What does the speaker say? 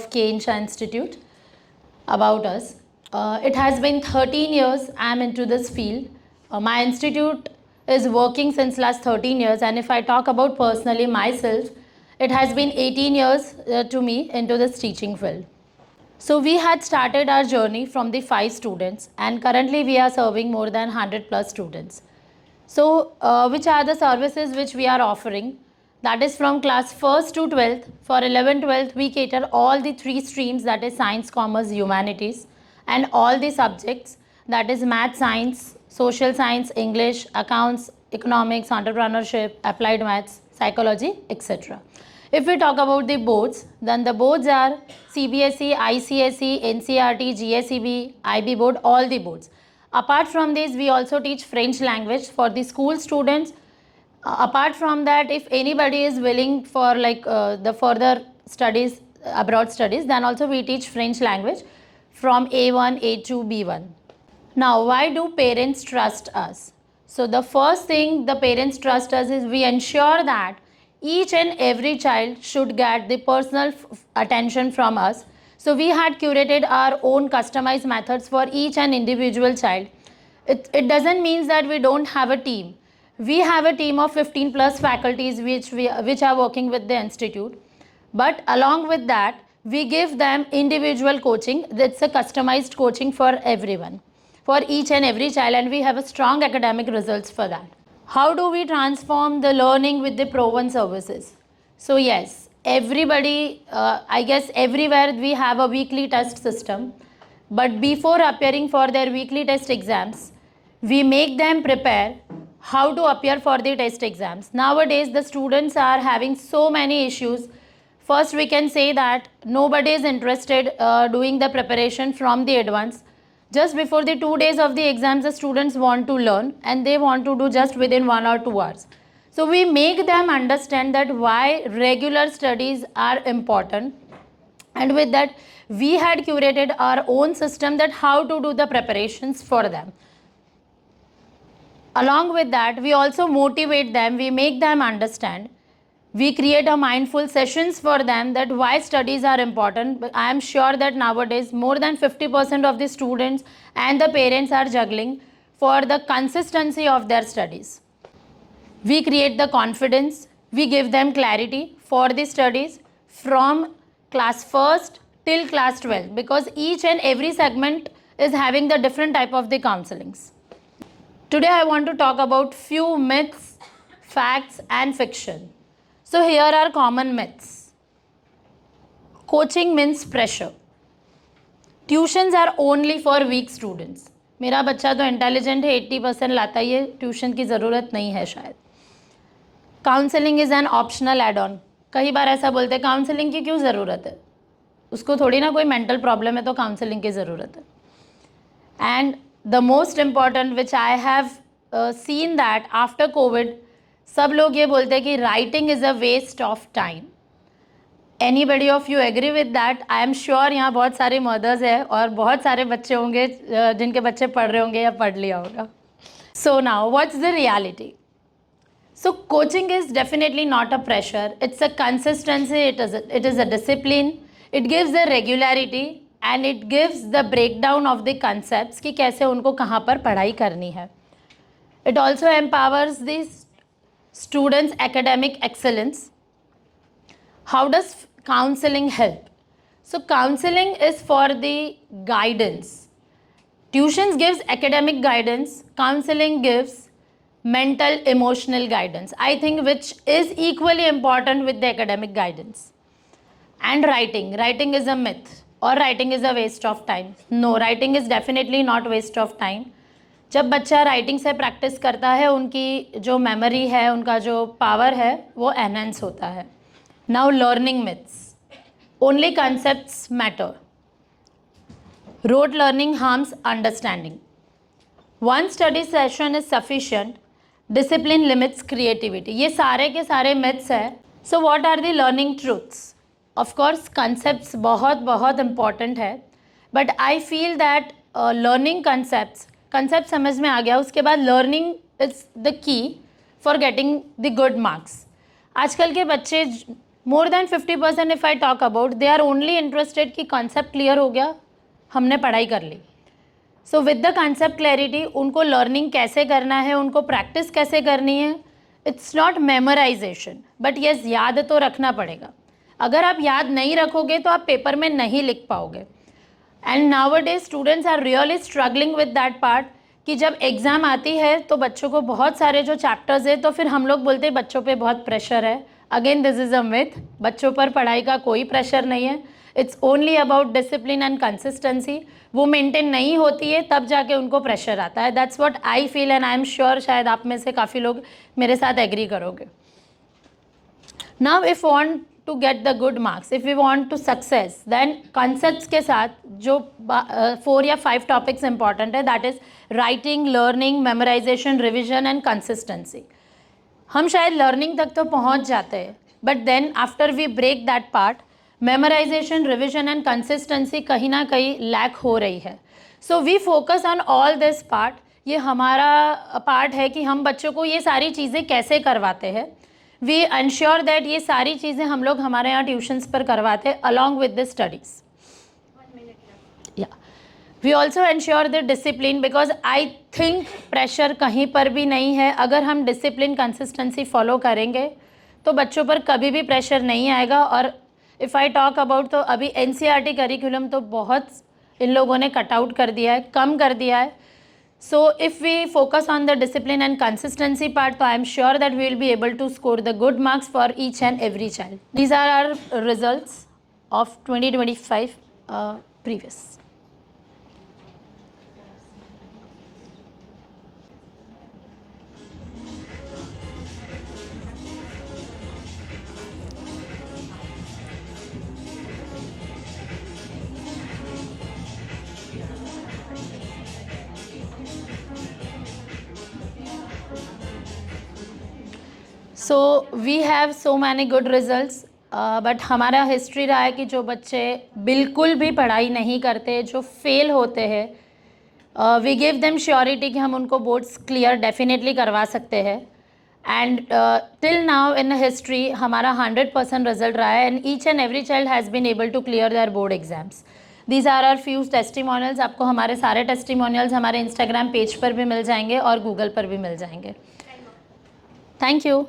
of K Insha Institute. About us. It has been 13 years I am into this field. My institute is working since last 13 years, and if I talk about personally myself, it has been 18 years to me into this teaching field. So we had started our journey from the 5 students, and currently we are serving more than 100 plus students. So which are the services which we are offering? That is from class 1st to 12th. For 11th, 12th, we cater all the 3 streams, that is science, commerce, humanities, and all the subjects, that is math, science, social science, English, accounts, economics, entrepreneurship, applied maths, psychology, etc. If we talk about the boards, then the boards are CBSE, ICSE, NCERT, GSEB, IB board, all the boards. Apart from this, we also teach French language for the school students. Apart from that, if anybody is willing for the further studies, abroad studies, then also we teach French language from A1, A2, B1. Now, why do parents trust us? So the first thing the parents trust us is we ensure that each and every child should get the personal attention from us. So we had curated our own customized methods for each and individual child. It doesn't mean that we don't have a team. We have a team of 15 plus faculties which are working with the institute. But along with that, we give them individual coaching. That's a customized coaching for everyone, for each and every child, and we have a strong academic results for that. How do we transform the learning with the proven services? So yes, everybody, I guess everywhere we have a weekly test system, but before appearing for their weekly test exams, we make them prepare how to appear for the test exams. Nowadays, the students are having so many issues. First, we can say that nobody is interested doing the preparation from the advance. Just before the 2 days of the exams, the students want to learn and they want to do just within 1 or 2 hours. So we make them understand that why regular studies are important, and with that we had curated our own system that how to do the preparations for them. Along with that, we also motivate them, we make them understand. We create a mindful sessions for them that why studies are important. But I am sure that nowadays more than 50% of the students and the parents are juggling for the consistency of their studies. We create the confidence, we give them clarity for the studies from class 1st till class 12, because each and every segment is having the different type of the counselings. Today I want to talk about few myths, facts and fiction. So here are common myths. Coaching means pressure. Tuitions are only for weak students. मेरा बच्चा तो intelligent है, 80% लाता ही है, tuition की ज़रूरत नहीं है शायद. Counselling is an optional add on. कई बार ऐसा बोलते हैं काउंसलिंग की क्यों ज़रूरत है, उसको थोड़ी ना कोई मेंटल प्रॉब्लम है तो काउंसलिंग की ज़रूरत है. And the most important which I have seen that after Covid, सब लोग ये बोलते हैं कि writing is a waste of time. Anybody of you agree with that? I am sure यहाँ बहुत सारे मदर्स हैं और बहुत सारे बच्चे होंगे जिनके बच्चे पढ़ रहे होंगे या पढ़ लिया होगा. So now what's the reality? So coaching is definitely not a pressure, it's a consistency, it is a discipline, it gives the regularity and it gives the breakdown of the concept कि कैसे उनको कहाँ पर पढ़ाई करनी है. It also empowers this students' academic excellence. How does counseling help? So counseling is for the guidance. Tuitions gives academic guidance, counseling gives mental emotional guidance, I think, which is equally important with the academic guidance. And writing is a myth, or writing is a waste of time. No, writing is definitely not waste of time. जब बच्चा writing से practice करता है, उनकी जो memory है, उनका जो पावर है, वो एनहेंस होता है. Now learning myths. Only concepts matter. Rote learning harms understanding. One study session is sufficient. Discipline limits creativity. ये सारे के सारे मिथ्स है. So what are the learning truths? Of course concepts बहुत बहुत इंपॉर्टेंट है, but I feel that learning concept समझ में आ गया, उसके बाद learning is the key for getting the good marks. आजकल के बच्चे more than 50% if I talk about, they are only interested कि कॉन्सेप्ट क्लियर हो गया, हमने पढ़ाई कर ली. So with the concept clarity उनको लर्निंग कैसे करना है, उनको प्रैक्टिस कैसे करनी है. It's not memorisation, but yes याद तो रखना पड़ेगा. अगर आप याद नहीं रखोगे तो आप पेपर में नहीं लिख पाओगे. And nowadays students are really struggling with that part कि जब एग्ज़ाम आती है तो बच्चों को बहुत सारे जो चैप्टर्स है, तो फिर हम लोग बोलते हैं बच्चों पे बहुत प्रेशर है. Again this is a myth. बच्चों पर पढ़ाई का कोई प्रेशर नहीं है. It's only about discipline and consistency. वो मेंटेन नहीं होती है तब जाके उनको प्रेशर आता है. That's what I feel and I am sure शायद आप में से काफ़ी लोग मेरे साथ एग्री करोगे. Now if want to get the good marks, if we want to success, then concepts के साथ जो 4 या 5 टॉपिक्स इंपॉर्टेंट है, that is writing, learning, memorization, revision and consistency. हम शायद लर्निंग तक तो पहुंच जाते हैं, but then after we break that part, memorization, revision and consistency कहीं ना कहीं लैक हो रही है. So we focus on all this part. ये हमारा पार्ट है कि हम बच्चों को ये सारी चीज़ें कैसे करवाते हैं. वी एंश्योर दैट ये सारी चीज़ें हम लोग हमारे यहाँ ट्यूशन्स पर करवाते हैं अलॉन्ग विद द स्टडीज़. या we also ensure the discipline, because I think pressure कहीं पर भी नहीं है. अगर हम डिसिप्लिन, कंसिस्टेंसी फॉलो करेंगे तो बच्चों पर कभी भी प्रेशर नहीं आएगा. और इफ़ आई टॉक अबाउट, तो अभी NCERT करिकुलम तो बहुत इन लोगों ने कट आउट कर दिया है, कम कर दिया है. So if we focus on the discipline and consistency part, so I am sure that we will be able to score the good marks for each and every child. These are our results of 2025 previous. So we have so many good results, but हमारा history रहा है कि जो बच्चे बिल्कुल भी पढ़ाई नहीं करते, जो फेल होते हैं, वी गिव देम श्योरिटी कि हम उनको बोर्ड्स क्लियर डेफिनेटली करवा सकते हैं. And till now in history हमारा 100% रिजल्ट रहा है, and each and every child has been able to clear their board exams. These are are few testimonials. आपको हमारे सारे टेस्टिमोनियल्स हमारे इंस्टाग्राम पेज पर भी मिल जाएंगे और गूगल पर भी मिल जाएंगे. Thank you.